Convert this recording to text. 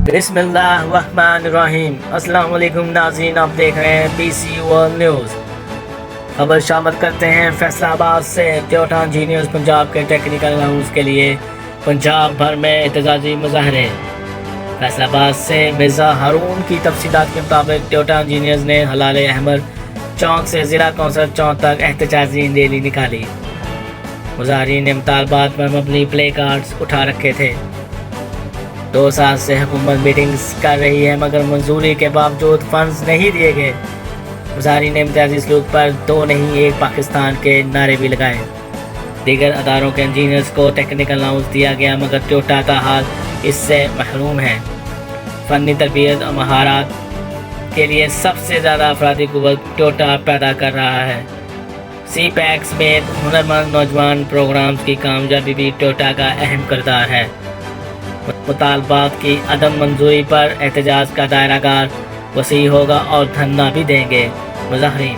बिस्मिल्लाहिर्रहमानिर्रहीम। अस्सलाम वालेकुम नाज़रीन, आप देख रहे हैं PC वर्ल्ड न्यूज़। खबर शामिल करते हैं फैसलाबाद से। टोयोटा इंजीनियर्स पंजाब के टेक्निकल अलाउंस के लिए पंजाब भर में एहतजाजी मुजाहरे। फैसलाबाद से मिर्ज़ा हारून की तफसीलात के मुताबिक टोयोटा इंजीनियर्स ने हलाल अहमद चौक से ज़िला कौंसल चौक तक एहतजाजी रैली निकाली। मुजाहरीन ने मुतालबात पर मबनी प्ले कार्ड्स उठा रखे थे। 2 साल से हुकूमत मीटिंग्स कर रही है मगर मंजूरी के बावजूद फंड्स नहीं दिए गए। मुजाहरीन ने इम्तियाजी सलूक पर 2 नहीं 1 पाकिस्तान के नारे भी लगाए। दीगर अदारों के इंजीनियर्स को टेक्निकल अलाउंस दिया गया मगर टोयोटा का हाल इससे महरूम है। फ़नी तरबियत और महारत के लिए सबसे ज़्यादा अफरादी कुव्वत टोयोटा पैदा कर रहा है। CPEX में हुनरमंद नौजवान प्रोग्राम्स की कामयाबी भी टोयोटा का अहम किरदार है। मुतालबात की अदम मंजूरी पर एहतजाज का दायरागार वसी होगा और धरना भी देंगे मुजाहरीन।